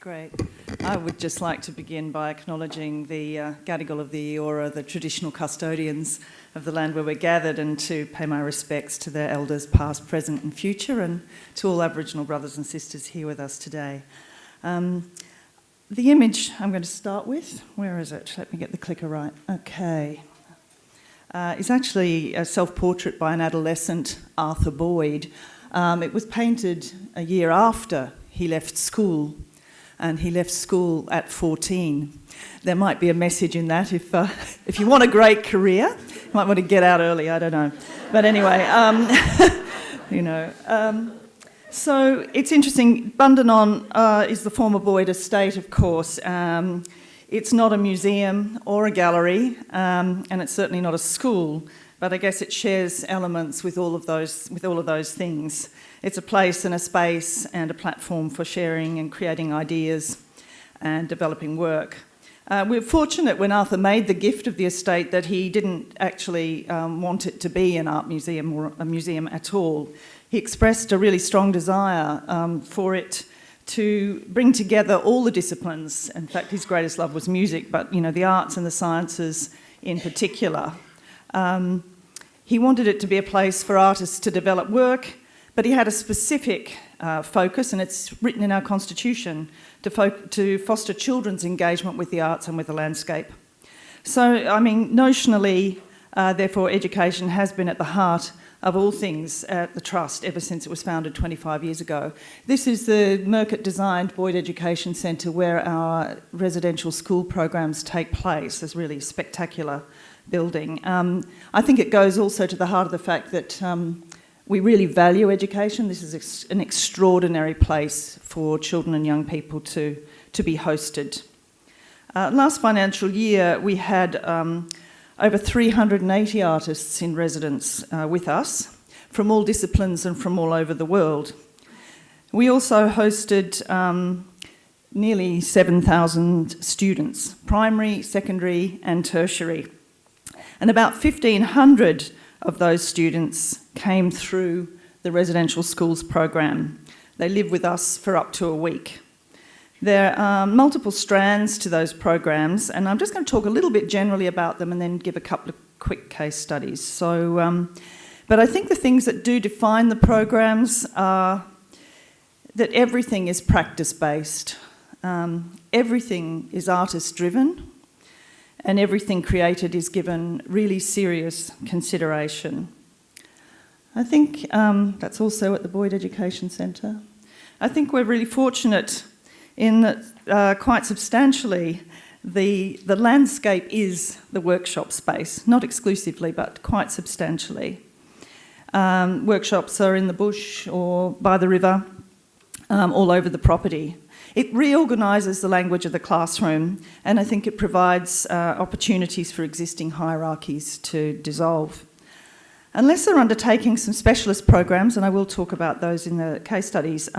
Great. I would just like to begin by acknowledging the Gadigal of the Eora, the traditional custodians of the land where we're gathered, and to pay my respects to their elders past, present and future, and to all Aboriginal brothers and sisters here with us today. The image I'm going to start with, where is it? Let me get the clicker right. Okay. It's actually a self-portrait by an adolescent, Arthur Boyd. It was painted a year after he left school, and he left school at 14. There might be a message in that if you want a great career, you might want to get out early, I don't know. But anyway, so it's interesting. Bundanon is the former Boyd estate, of course. It's not a museum or a gallery, and it's certainly not a school, but I guess it shares elements with all of those things. It's a place and a space and a platform for sharing and creating ideas and developing work. We're fortunate when Arthur made the gift of the estate that he didn't actually want it to be an art museum or a museum at all. He expressed a really strong desire for it to bring together all the disciplines. In fact, his greatest love was music, but the arts and the sciences in particular. He wanted it to be a place for artists to develop work, but he had a specific focus, and it's written in our constitution, to foster children's engagement with the arts and with the landscape. So, notionally, therefore, education has been at the heart of all things at the Trust ever since it was founded 25 years ago. This is the Murcutt-designed Boyd Education Centre where our residential school programs take place. It's really a spectacular building. I think it goes also to the heart of the fact that we really value education. This is an extraordinary place for children and young people to be hosted. Last financial year, we had over 380 artists in residence with us from all disciplines and from all over the world. We also hosted nearly 7,000 students, primary, secondary and tertiary. And about 1,500 of those students came through the residential schools program. They live with us for up to a week. There are multiple strands to those programs, and I'm just going to talk a little bit generally about them and then give a couple of quick case studies. So, but I think the things that do define the programs are that everything is practice-based, everything is artist-driven, and everything created is given really serious consideration. I think that's also at the Boyd Education Centre. I think we're really fortunate in that quite substantially the landscape is the workshop space, not exclusively but quite substantially. Workshops are in the bush or by the river, all over the property. It reorganises the language of the classroom, and I think it provides opportunities for existing hierarchies to dissolve. Unless they're undertaking some specialist programs, and I will talk about those in the case studies,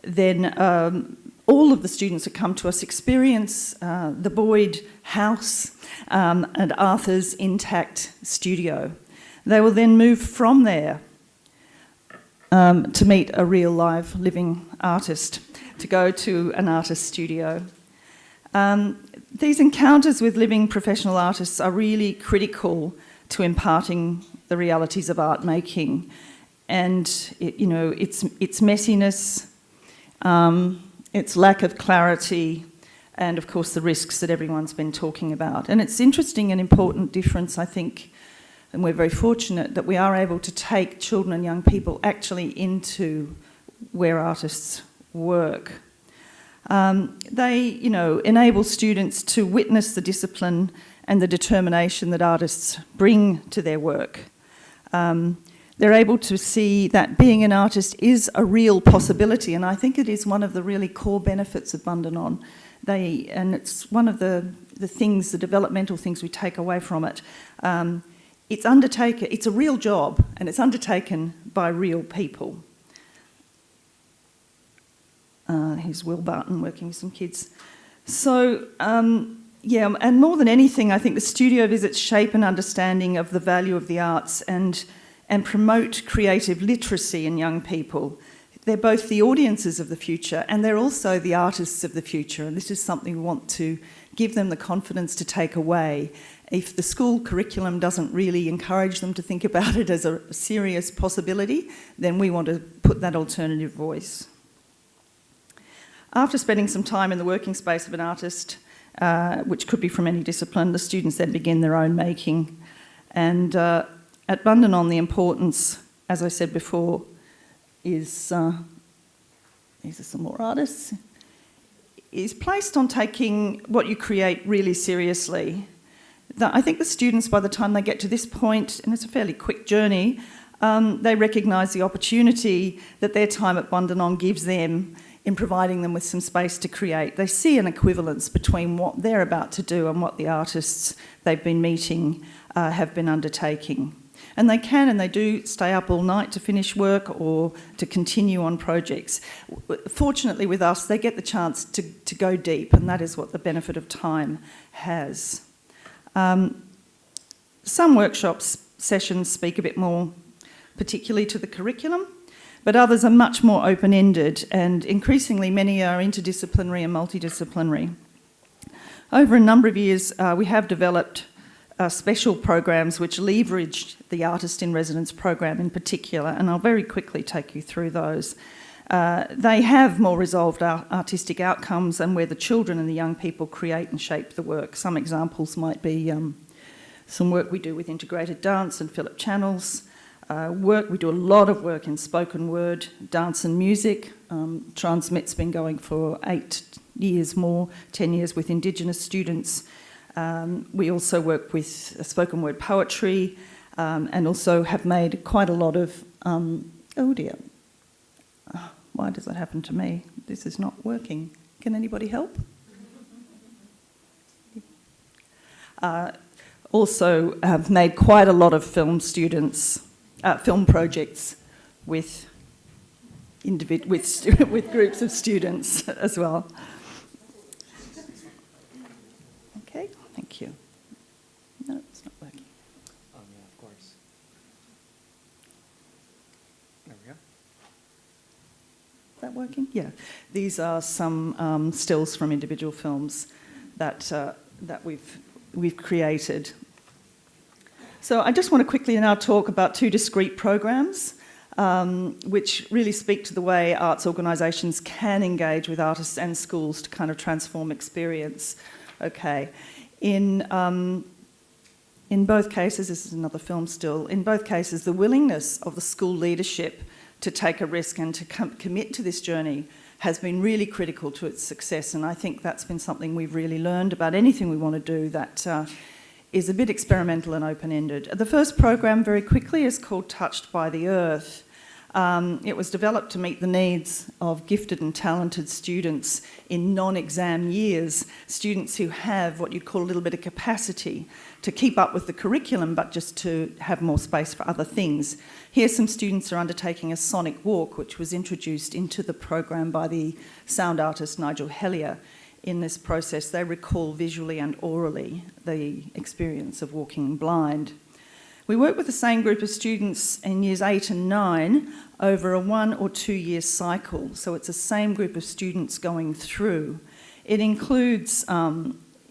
then all of the students that come to us experience the Boyd house and Arthur's intact studio. They will then move from there to meet a real live living artist, to go to an artist studio. These encounters with living professional artists are really critical to imparting the realities of art making, and its messiness, its lack of clarity, and of course the risks that everyone's been talking about. And it's interesting and important difference, I think, and we're very fortunate that we are able to take children and young people actually into where artists work. They, enable students to witness the discipline and the determination that artists bring to their work. They're able to see that being an artist is a real possibility, and I think it is one of the really core benefits of Bundanon. And it's one of the things, the developmental things we take away from it. It's a real job, and it's undertaken by real people. Here's Will Barton working with some kids. So, and more than anything, I think the studio visits shape an understanding of the value of the arts and promote creative literacy in young people. they're both the audiences of the future and they're also the artists of the future, and this is something we want to give them the confidence to take away. If the school curriculum doesn't really encourage them to think about it as a serious possibility, then we want to put that alternative voice. After spending some time in the working space of an artist, which could be from any discipline, the students then begin their own making. And at Bundanon, the importance, as I said before, is, these are some more artists, is placed on taking what you create really seriously. I think the students, by the time they get to this point, and it's a fairly quick journey, they recognise the opportunity that their time at Bundanon gives them in providing them with some space to create. They see an equivalence between what they're about to do and what the artists they've been meeting have been undertaking. And they can and they do stay up all night to finish work or to continue on projects. Fortunately with us, they get the chance to go deep, and that is what the benefit of time has. Some workshops sessions speak a bit more particularly to the curriculum, but others are much more open-ended, and increasingly many are interdisciplinary and multidisciplinary. Over a number of years, we have developed special programs which leverage the Artist in Residence program in particular, and I'll very quickly take you through those. They have more resolved artistic outcomes and where the children and the young people create and shape the work. Some examples might be some work we do with integrated dance and Philip Channels. We do a lot of work in spoken word, dance and music. Transmit's been going for 8 years more, 10 years with Indigenous students. We also work with spoken word poetry and also have made quite a lot of... oh dear. Why does that happen to me? This is not working. Can anybody help? Also have made quite a lot of film projects with groups of students as well. Okay, thank you. No, it's not working. Yeah, of course. There we go. Is that working? Yeah. These are some stills from individual films that we've created. So I just want to quickly now talk about 2 discrete programs which really speak to the way arts organisations can engage with artists and schools to kind of transform experience. Okay. In both cases, this is another film still, in both cases the willingness of the school leadership to take a risk and to commit to this journey has been really critical to its success, and I think that's been something we've really learned about anything we want to do that is a bit experimental and open-ended. The first program, very quickly, is called Touched by the Earth. It was developed to meet the needs of gifted and talented students in non-exam years, students who have what you'd call a little bit of capacity to keep up with the curriculum but just to have more space for other things. Here some students are undertaking a sonic walk, which was introduced into the program by the sound artist Nigel Hellier. In this process, they recall visually and orally the experience of walking blind. We work with the same group of students in years 8 and 9 over a 1 or 2 year cycle. So it's the same group of students going through. It includes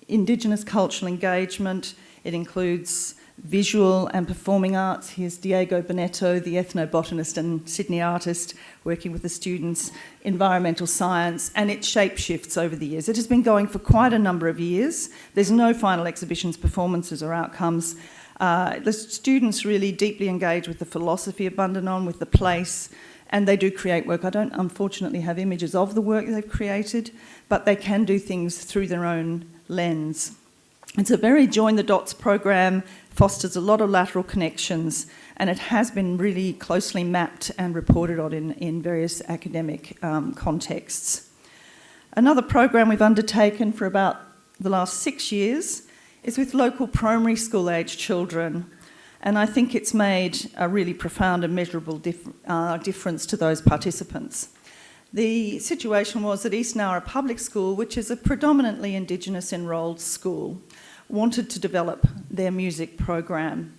Indigenous cultural engagement. It includes visual and performing arts. Here's Diego Bonetto, the ethnobotanist and Sydney artist, working with the students, environmental science, and it shape-shifts over the years. It has been going for quite a number of years. There's no final exhibitions, performances or outcomes. The students really deeply engage with the philosophy of Bundanon, with the place, and they do create work. I don't unfortunately have images of the work they've created, but they can do things through their own lens. It's a very join the dots program, fosters a lot of lateral connections, and it has been really closely mapped and reported on in various academic contexts. Another program we've undertaken for about the last 6 years is with local primary school age children, and I think it's made a really profound and measurable difference to those participants. The situation was that East Nowra Public School, which is a predominantly Indigenous enrolled school, wanted to develop their music program.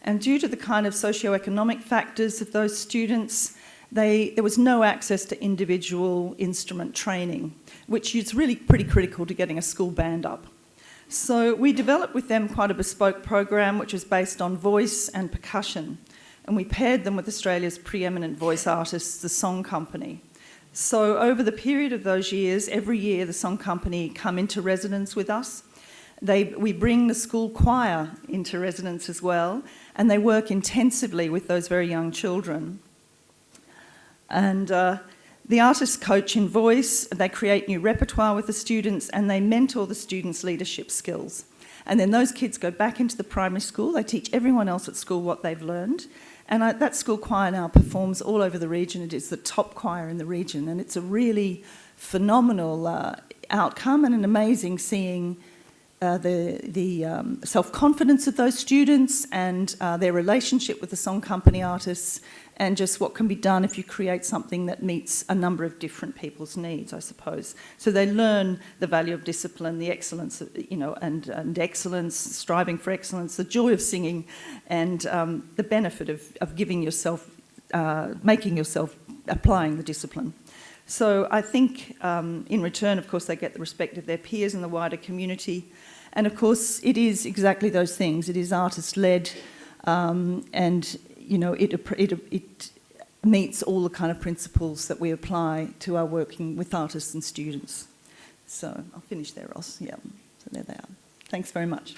And due to the kind of socio-economic factors of those students, there was no access to individual instrument training, which is really pretty critical to getting a school band up. So we developed with them quite a bespoke program which was based on voice and percussion, and we paired them with Australia's preeminent voice artists, the Song Company. So over the period of those years, every year the Song Company come into residence with us. We bring the school choir into residence as well, and they work intensively with those very young children. And the artists coach in voice, they create new repertoire with the students, and they mentor the students' leadership skills. And then those kids go back into the primary school, they teach everyone else at school what they've learned, and that school choir now performs all over the region. It is the top choir in the region, and it's a really phenomenal outcome, and an amazing seeing the self-confidence of those students and their relationship with the Song Company artists, and just what can be done if you create something that meets a number of different people's needs, I suppose. So they learn the value of discipline, the excellence, and excellence, striving for excellence, the joy of singing, and the benefit of giving yourself, making yourself, applying the discipline. So I think in return, of course, they get the respect of their peers and the wider community. And of course, it is exactly those things. It is artist-led, and it meets all the kind of principles that we apply to our working with artists and students. So I'll finish there, Ross. Yeah, so there they are. Thanks very much.